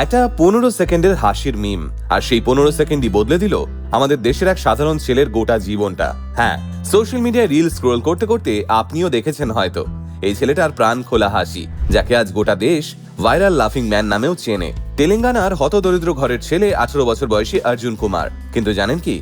একটা 15 সেকেন্ডের হাসির মিম, আর সেই 15 সেকেন্ডই বদলে দিল আমাদের দেশের এক সাধারণ ছেলের গোটা জীবনটা। হ্যাঁ, সোশ্যাল মিডিয়ায় রিল স্ক্রোল করতে করতে আপনিও দেখেছেন হয়তো এই ছেলেটার প্রাণ খোলা হাসি, যাকে আজ গোটা দেশ ভাইরাল লাফিং ম্যান নামেও চেনে। তেলেঙ্গানার হতদরিদ্র ঘরের ছেলে 18 বছর বয়সী অর্জুন কুমার। কিন্তু জানেন কি,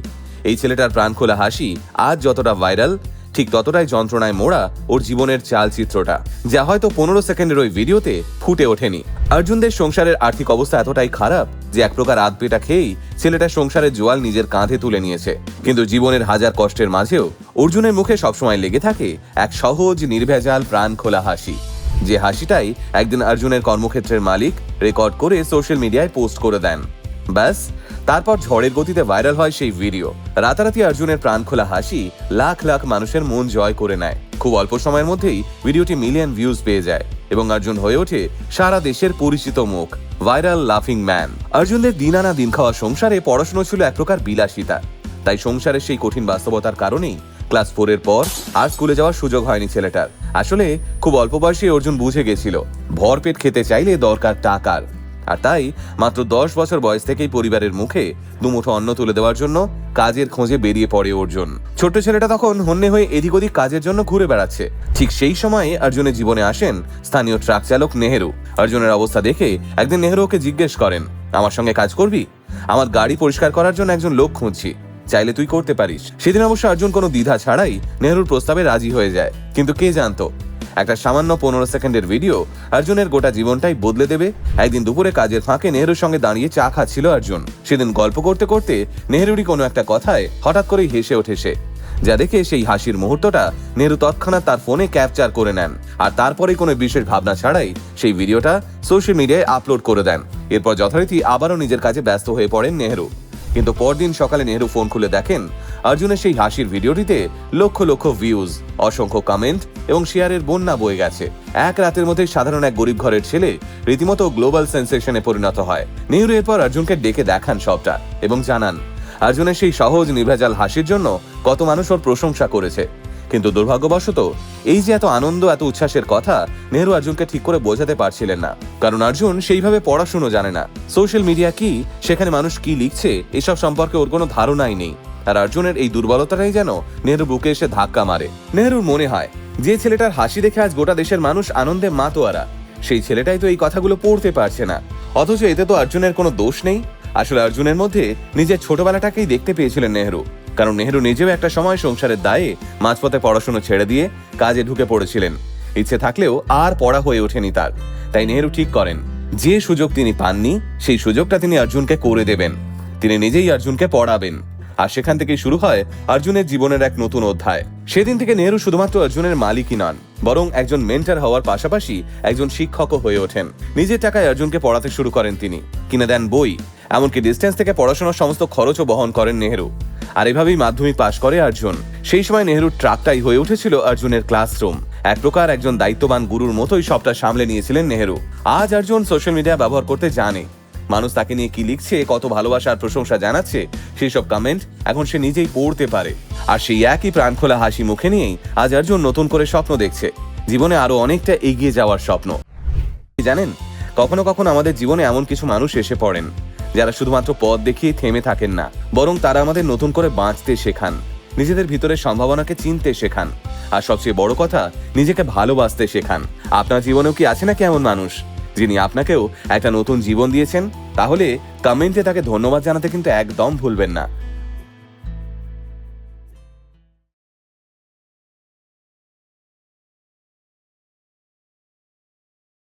এই ছেলেটার প্রাণ খোলা হাসি আজ যতটা ভাইরাল, ঠিক ততটাই যন্ত্রণায় মোড়া ওর জীবনের চালচিত্রটা, যা হয়তো 15 সেকেন্ডের ওই ভিডিওতে ফুটে ওঠেনি। অর্জুনদের সংসারের আর্থিক অবস্থা এতটাই খারাপ যে এক প্রকার আধপেটা খেয়েই ছেলেটা সংসারের জোয়াল নিজের কাঁধে তুলে নিয়েছে। কিন্তু জীবনের হাজার কষ্টের মাঝেও অর্জুনের মুখে সবসময় লেগে থাকে এক সহজ নির্ভেজাল প্রাণ খোলা হাসি, যে হাসিটাই একদিন অর্জুনের কর্মক্ষেত্রের মালিক রেকর্ড করে সোশ্যাল মিডিয়ায় পোস্ট করে দেন। ব্যাস, তারপর ঝড়ের গতিতে ভাইরাল হয় সেই ভিডিও। রাতারাতি অর্জুনের প্রাণ খোলা হাসি লাখ লাখ মানুষের মন জয় করে নেয়। খুব অল্প সময়ের মধ্যেই ভিডিওটি মিলিয়ন ভিউজ পেয়ে যায় এবং অর্জুন হয়ে ওঠে সারা দেশের পরিচিত মুখ, ভাইরাল লাফিং ম্যান। অর্জুনদের দিন আনা দিন খাওয়া সংসারে পড়াশোনা ছিল এক প্রকার বিলাসিতা, তাই সংসারের সেই কঠিন বাস্তবতার কারণেই ক্লাস 4 এর পর আর স্কুলে যাওয়ার সুযোগ হয়নি ছেলেটার। আসলে খুব অল্প বয়সে অর্জুন বুঝে গেছিল ভরপেট খেতে চাইলে দরকার টাকার, আর তাই মাত্র 10 বছর বয়স থেকেই পরিবারের মুখে দুমুঠো অন্ন তুলে দেওয়ার জন্য কাজের খোঁজে বেরিয়ে পড়ে অর্জুন। ছোট্ট ছেলেটা তখন হন্যে হয়ে এদিক ওদিক কাজের জন্য ঘুরে বেড়াচ্ছে। ঠিক সেই সময়ে অর্জুনের জীবনে আসেন স্থানীয় ট্রাক চালক নেহেরু। অর্জুনের অবস্থা দেখে একদিন নেহেরু ওকে জিজ্ঞেস করেন, আমার সঙ্গে কাজ করবি? আমার গাড়ি পরিষ্কার করার জন্য একজন লোক খুঁজছি, চাইলে তুই করতে পারিস। সেদিন অবশ্য অর্জুন কোনো দ্বিধা ছাড়াই নেহেরুর প্রস্তাবে রাজি হয়ে যায়। কিন্তু কে জানতো একটা সামান্য 15 সেকেন্ডের ভিডিও অর্জুনের গোটা জীবনটাই বদলে দেবে। একদিন দুপুরে কাজের ফাঁকে নেহেরুর সঙ্গে দাঁড়িয়ে চা খাচ্ছিল অর্জুন। সেদিন গল্প করতে করতে নেহেরুরই কোনো একটা কথায় হঠাৎ করেই হেসে ওঠে সে, যা দেখে সেই হাসির মুহূর্তটা নেহেরু তৎক্ষণাৎ তার ফোনে ক্যাপচার করে নেন, আর তারপরে কোনো বিশেষ ভাবনা ছাড়াই সেই ভিডিওটা সোশ্যাল মিডিয়ায় আপলোড করে দেন। এরপর যথারীতি আবারও নিজের কাজে ব্যস্ত হয়ে পড়েন নেহেরু। কিন্তু পরদিন সকালে নেহেরু ফোন খুলে দেখেন অর্জুনের সেই হাসির ভিডিওটিতে লক্ষ লক্ষ ভিউজ, অসংখ্য কমেন্ট এবং শেয়ারের বন্যা বয়ে গেছে। এক রাতের মধ্যে সাধারণ এক গরিব ঘরের ছেলে রীতিমতো গ্লোবাল সেন্সেশনে পরিণত হয়। নেহেরু এরপর অর্জুনকে ডেকে দেখান সবটা এবং জানান অর্জুনের সেই সহজ নির্ভেজাল হাসির জন্য কত মানুষ ওর প্রশংসা করেছে। কিন্তু দুর্ভাগ্যবশত এই যে এত আনন্দ, এত উচ্ছ্বাসের কথা নেহেরু অর্জুনকে ঠিক করে বোঝাতে পারছিলেন না, কারণ অর্জুন সেইভাবে পড়াশুনো জানে না। সোশ্যাল মিডিয়া কি, সেখানে মানুষ কি লিখছে, এসব সম্পর্কে ওর কোনো ধারণাই নেই। আর অর্জুনের এই দুর্বলতাটাই যেন নেহেরু বুকে এসে ধাক্কা মারে। নেহেরুর মনে হয় যে ছেলেটার হাসি দেখে আজ গোটা দেশের মানুষ আনন্দে মাতোয়ারা, সেই ছেলেটাই তো এই কথাগুলো পড়তে পারছে না। অথচ এতে তো অর্জুনের কোনো দোষ নেই। আসলে অর্জুনের মধ্যে নিজের ছোটবেলাটাকেই দেখতে পেয়েছিলেন নেহেরু, কারণ নেহেরু নিজেও একটা সময় সংসারের দায়ে মাঝপথে পড়াশোনা ছেড়ে দিয়ে কাজে ঢুকে পড়েছিলেন। ইচ্ছে থাকলেও আর পড়া হয়ে ওঠেনি তার। তাই নেহেরু ঠিক করেন যে সুযোগ তিনি পাননি সেই সুযোগটা তিনি অর্জুনকে করে দেবেন। তিনি নিজেই অর্জুনকে পড়াবেন, আর সেখান থেকেই শুরু হয় অর্জুনের জীবনের এক নতুন অধ্যায়। সেদিন থেকে নেহেরু শুধুমাত্র অর্জুনের মালিকই নন, বরং একজন মেন্টর হওয়ার পাশাপাশি একজন শিক্ষকও হয়ে ওঠেন। নিজের টাকায় অর্জুনকে পড়াতে শুরু করেন তিনি, কিনে দেন বই, এমনকি ডিস্টেন্স থেকে পড়াশোনার সমস্ত খরচও বহন করেন নেহেরু। আর এভাবেই মাধ্যমিক পাশ করে অর্জুন। সেই সময় নেহেরুর ট্রাকটাই হয়ে উঠেছিল অর্জুনের ক্লাসরুম। এক প্রকার একজন দায়িত্ববান গুরুর মতোই সবটা সামলে নিয়েছিলেন নেহেরু। আজ অর্জুন সোশ্যাল মিডিয়া ব্যবহার করতে জানে, মানুষ তাকে নিয়ে কি লিখছে, কত ভালোবাসা আর প্রশংসা জানাচ্ছে, সেই সব কমেন্ট এখন সে নিজেই পড়তে পারে। আর সেই একই প্রাণখোলা হাসি মুখে নিয়েই আজ অর্জুন নতুন করে স্বপ্ন দেখছে, জীবনে আরো অনেকটা এগিয়ে যাওয়ার স্বপ্ন। জানেন, কখনো কখনো আমাদের জীবনে এমন কিছু মানুষ এসে পড়েন যারা শুধুমাত্র পথ দেখিয়ে থেমে থাকেন না, বরং তারা আমাদের নতুন করে বাঁচতে শেখান, নিজেদের ভিতরের সম্ভাবনাকে চিনতে শেখান, আর সবচেয়ে বড় কথা নিজেকে ভালোবাসতে শেখান। আপনার জীবনেও কি আছে নাকি এমন মানুষ যিনি আপনাকেও একটা নতুন জীবন দিয়েছেন? তাহলে কমেন্টে তাকে ধন্যবাদ জানাতে কিন্তু একদম ভুলবেন না।